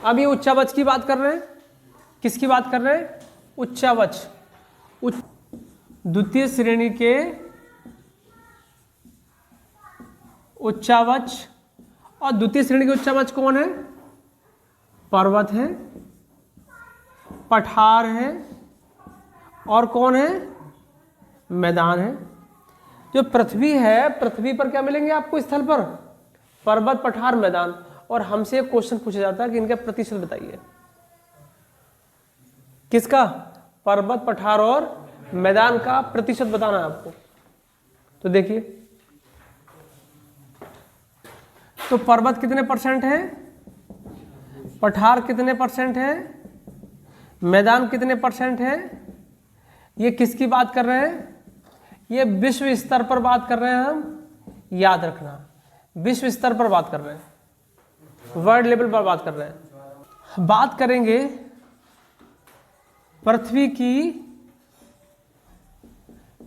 अब ये उच्चावच की बात कर रहे हैं, किसकी बात कर रहे हैं? उच्चावच। द्वितीय श्रेणी के उच्चावच, और द्वितीय श्रेणी के उच्चावच कौन है? पर्वत है, पठार है, और कौन है? मैदान है। जो पृथ्वी है, पृथ्वी पर क्या मिलेंगे आपको स्थल पर? पर्वत, पठार, मैदान। और हमसे एक क्वेश्चन पूछा जाता है कि इनका प्रतिशत बताइए। किसका? पर्वत, पठार और मैदान का प्रतिशत बताना है आपको। तो देखिए, तो पर्वत कितने परसेंट है, पठार कितने परसेंट है, मैदान कितने परसेंट है? ये किसकी बात कर रहे हैं? ये विश्व स्तर पर बात कर रहे हैं हम, याद रखना, विश्व स्तर पर बात कर रहे हैं, वर्ल्ड लेवल पर बात कर रहे हैं। बात करेंगे पृथ्वी की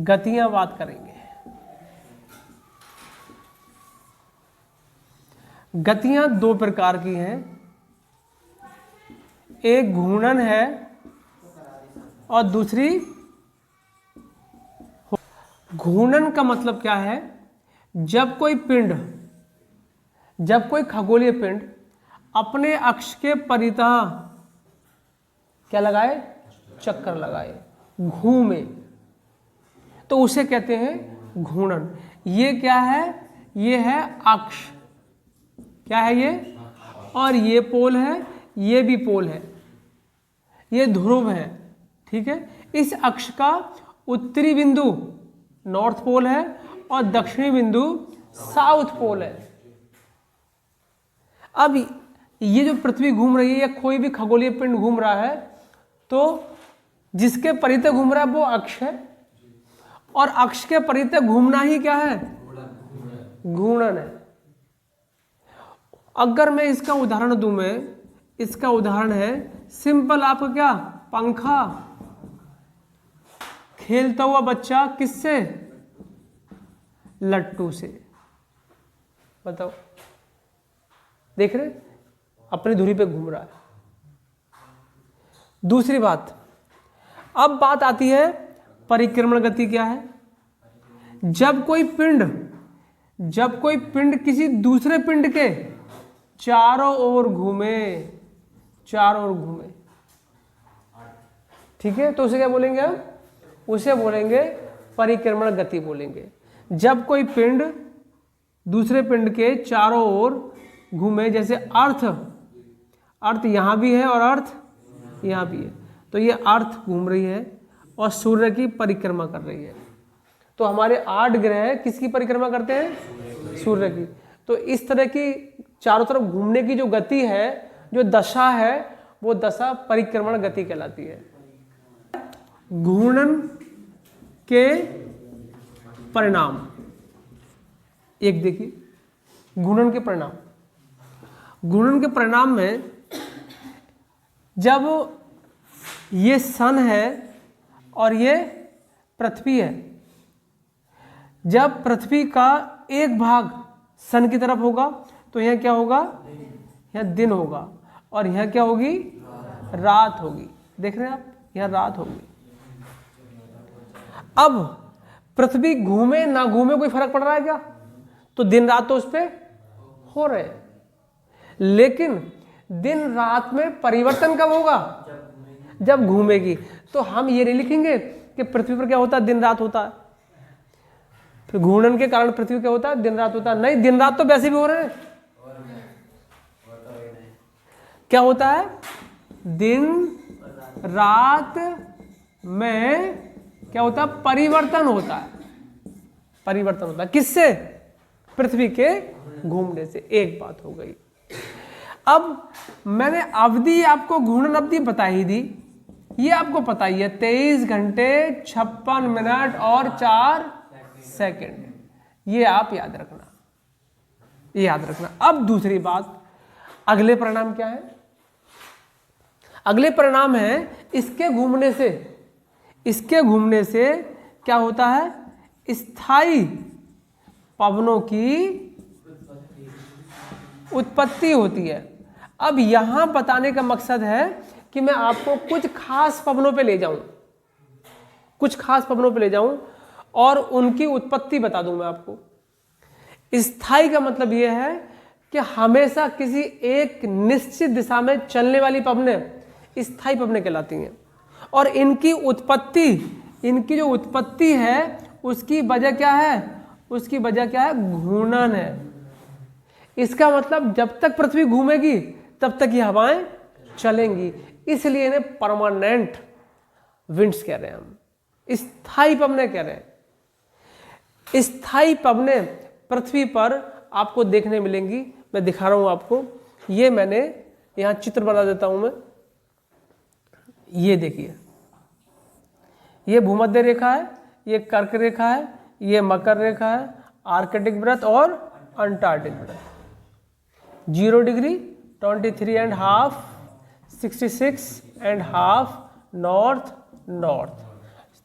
गतियां, बात करेंगे। गतियां दो प्रकार की हैं, एक घूर्णन है और दूसरी। घूर्णन का मतलब क्या है? जब कोई पिंड, जब कोई खगोलीय पिंड अपने अक्ष के परितः क्या लगाए? चक्कर लगाए, घूमे, तो उसे कहते हैं घूर्णन। ये क्या है? ये है अक्ष। क्या है ये? और ये पोल है, ये भी पोल है, ये ध्रुव है। ठीक है, इस अक्ष का उत्तरी बिंदु नॉर्थ पोल है और दक्षिणी बिंदु साउथ पोल है। अब ये जो पृथ्वी घूम रही है या कोई भी खगोलीय पिंड घूम रहा है, तो जिसके परितः घूम रहा है वो अक्ष है, और अक्ष के परितः घूमना ही क्या है? घूर्णन है। अगर मैं इसका उदाहरण दूं, मैं इसका उदाहरण है सिंपल, आपका क्या? पंखा। खेलता हुआ बच्चा किससे? लट्टू से। बताओ, देख रहे? अपनी धुरी पे घूम रहा है। दूसरी बात, अब बात आती है परिक्रमण गति क्या है? जब कोई पिंड किसी दूसरे पिंड के चारों ओर घूमे, चारों ओर घूमे, ठीक है, तो उसे क्या बोलेंगे हम? उसे बोलेंगे परिक्रमण गति बोलेंगे। जब कोई पिंड दूसरे पिंड के चारों ओर घूमे, जैसे अर्थ यहां भी है और अर्थ यहां भी है, तो ये अर्थ घूम रही है और सूर्य की परिक्रमा कर रही है। तो हमारे 8 ग्रह किसकी परिक्रमा करते हैं? सूर्य की। तो इस तरह की चारों तरफ घूमने की जो गति है, जो दशा है, वो दशा परिक्रमण गति कहलाती है। घूर्णन के परिणाम, एक देखिए, घूर्णन के परिणाम। घूर्णन के परिणाम में जब ये सन है और ये पृथ्वी है, जब पृथ्वी का एक भाग सन की तरफ होगा तो यह क्या होगा? यह दिन होगा, और यह क्या होगी? रात होगी। देख रहे हैं आप, यह रात होगी। अब पृथ्वी घूमे ना घूमे कोई फर्क पड़ रहा है क्या? तो दिन रात तो उस पर हो रहे हैं, लेकिन दिन रात में परिवर्तन कब होगा? जब घूमेगी। तो हम ये नहीं लिखेंगे कि पृथ्वी पर क्या होता है? दिन रात होता है। फिर घूर्णन के कारण पृथ्वी क्या होता है? दिन रात होता है। नहीं, दिन रात तो वैसे भी हो रहे हैं। क्या होता है? दिन रात में क्या होता है? परिवर्तन होता है। परिवर्तन होता है किससे? पृथ्वी के घूमने से। एक बात हो गई। अब मैंने अवधि आपको घूर्णन अवधि बता ही दी, ये आपको पता ही है, 23 घंटे 56 मिनट और 4 सेकंड। ये आप याद रखना, ये याद रखना। अब दूसरी बात, अगले परिणाम क्या है? अगले परिणाम है इसके घूमने से, इसके घूमने से क्या होता है? स्थायी पवनों की उत्पत्ति होती है। अब यहां बताने का मकसद है कि मैं आपको कुछ खास पवनों पे ले जाऊं, कुछ खास पवनों पे ले जाऊं और उनकी उत्पत्ति बता दूं मैं आपको। स्थायी का मतलब यह है कि हमेशा किसी एक निश्चित दिशा में चलने वाली पवनें स्थायी पवनें कहलाती हैं। और इनकी उत्पत्ति, इनकी जो उत्पत्ति है उसकी वजह क्या है? उसकी वजह क्या है? घूर्णन है। इसका मतलब जब तक पृथ्वी घूमेगी तब तक ये हवाएं चलेंगी, इसलिए इन्हें परमानेंट विंड्स कह रहे हैं हम, स्थायी पवनें कह रहे हैं। स्थायी पवनें पृथ्वी पर आपको देखने मिलेंगी। मैं दिखा रहा हूं आपको, ये मैंने यहां चित्र बना देता हूं मैं। ये देखिए, ये भूमध्य रेखा है, ये कर्क रेखा है, ये मकर रेखा है, आर्कटिक वृत्त और अंटार्कटिक वृत्त। 0 degree, 23.5, 66.5 north north,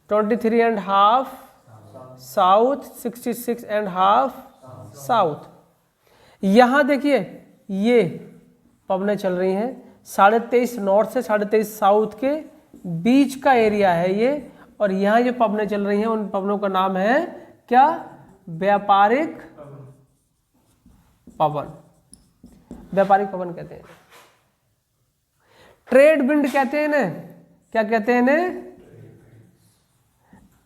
23.5 south, 66.5 south. यहां देखिए ये पवनें चल रही हैं 23.5 नॉर्थ से 23.5 साउथ के बीच का एरिया है ये। और यहां जो पवनें चल रही हैं उन पवनों का नाम है क्या? व्यापारिक पवन, व्यापारिक पवन कहते हैं, ट्रेड विंड कहते हैं ना। क्या कहते हैं इन्हें?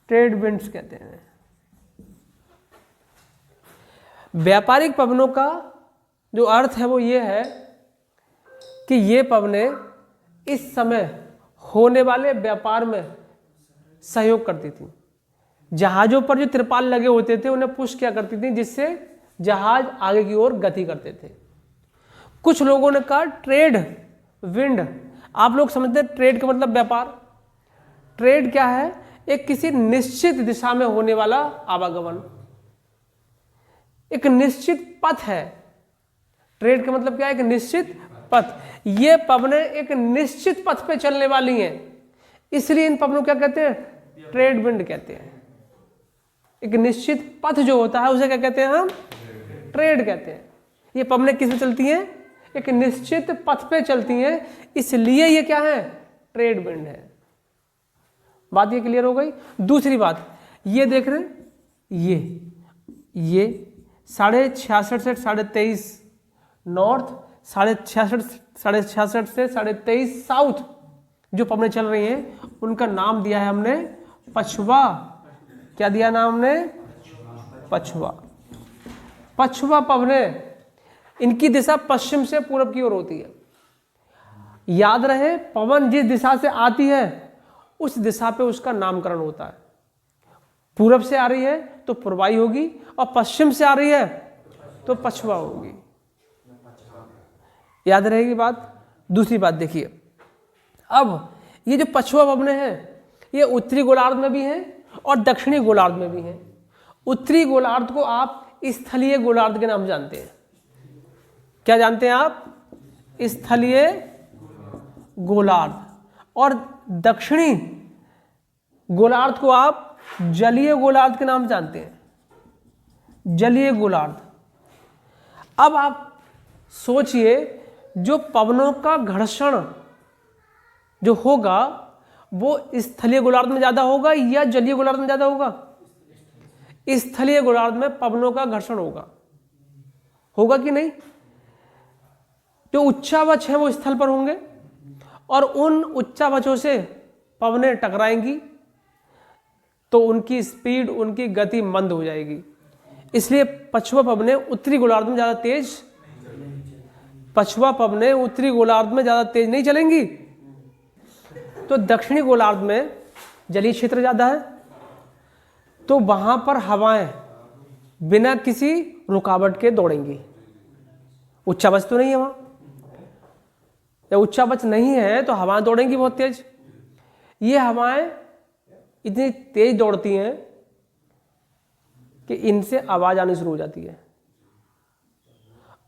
ट्रेड विंड्स कहते हैं। व्यापारिक पवनों का जो अर्थ है वो ये है कि ये पवनें इस समय होने वाले व्यापार में सहयोग करती थी। जहाजों पर जो त्रिपाल लगे होते थे उन्हें पुश किया करती थी, जिससे जहाज आगे की ओर गति करते थे। कुछ लोगों ने कहा ट्रेड विंड, आप लोग समझते हैं ट्रेड का मतलब व्यापार। ट्रेड क्या है? एक किसी निश्चित दिशा में होने वाला आवागमन, एक निश्चित पथ है। ट्रेड का मतलब क्या है? एक निश्चित पथ। ये पवनें एक निश्चित पथ पे चलने वाली हैं, इसलिए इन पवनों क्या कहते हैं? ट्रेड विंड कहते हैं। एक निश्चित पथ जो होता है उसे क्या कहते हैं हम? ट्रेड कहते हैं। ये पवनें किस में चलती हैं? एक निश्चित पथ पे चलती हैं, इसलिए ये क्या है? ट्रेड विंड है। बात ये क्लियर हो गई। दूसरी बात, ये देख रहे हैं, ये 66.5 से 23.5 नॉर्थ, 66.5 से 23.5 साउथ जो पवनें चल रही हैं उनका नाम दिया है हमने पछवा। क्या दिया नाम हमने? पछवा। पछवा पवनें, इनकी दिशा पश्चिम से पूरब की ओर होती है। याद रहे, पवन जिस दिशा से आती है उस दिशा पे उसका नामकरण होता है। पूरब से आ रही है तो पूर्वाई होगी, और पश्चिम से आ रही है तो पछवा होगी। याद रहेगी बात। दूसरी बात देखिए, अब ये जो पछवा पवनें हैं ये उत्तरी गोलार्ध में भी हैं और दक्षिणी गोलार्ध में भी हैं। उत्तरी गोलार्ध को आप स्थलीय गोलार्ध के नाम जानते हैं। क्या जानते हैं आप? स्थलीय गोलार्ध। और दक्षिणी गोलार्ध को आप जलीय गोलार्ध के नाम जानते हैं, जलीय गोलार्ध। अब आप सोचिए, जो पवनों का घर्षण जो होगा वो स्थलीय गोलार्ध में ज्यादा होगा या जलीय गोलार्ध में ज्यादा होगा? स्थलीय गोलार्ध में पवनों का घर्षण होगा कि नहीं? जो उच्चावच है वो स्थल पर होंगे और उन उच्चावचों से पवनें टकराएंगी तो उनकी स्पीड, उनकी गति मंद हो जाएगी। इसलिए पछवा पवनें उत्तरी गोलार्ध में ज्यादा तेज, पछवा पवनें उत्तरी गोलार्ध में ज्यादा तेज नहीं चलेंगी। तो दक्षिणी गोलार्ध में जलीय क्षेत्र ज्यादा है, तो वहां पर हवाएं बिना किसी रुकावट के दौड़ेंगी। उच्चावच तो नहीं है वहां, जब उच्चावच नहीं है तो हवाएं दौड़ेंगी बहुत तेज। ये हवाएं इतनी तेज दौड़ती हैं कि इनसे आवाज आनी शुरू हो जाती है,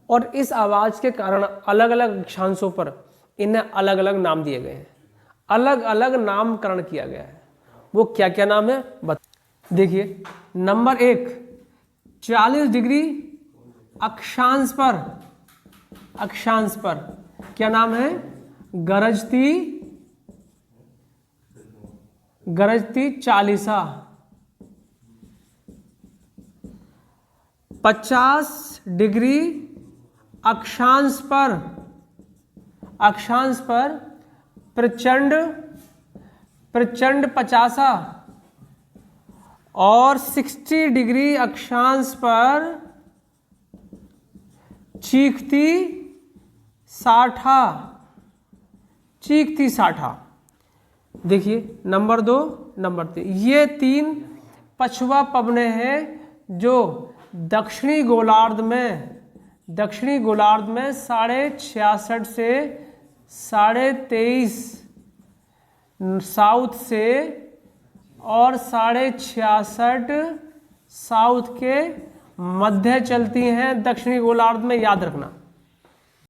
और इस आवाज के कारण अलग अलग अक्षांशों पर इन्हें अलग अलग नाम दिए गए हैं, अलग अलग नामकरण किया गया है। वो क्या क्या नाम है देखिए। नंबर 1, 40 डिग्री अक्षांश पर क्या नाम है? गरजती चालीसा। 50 डिग्री अक्षांश पर प्रचंड पचासा और 60 डिग्री अक्षांश पर चीखती साठा। देखिए नंबर 2, नंबर 3, ये 3 पछुआ पवने हैं जो दक्षिणी गोलार्ध में 66.5 से 23.5 साउथ से और 66.5 साउथ के मध्य चलती हैं दक्षिणी गोलार्ध में, याद रखना।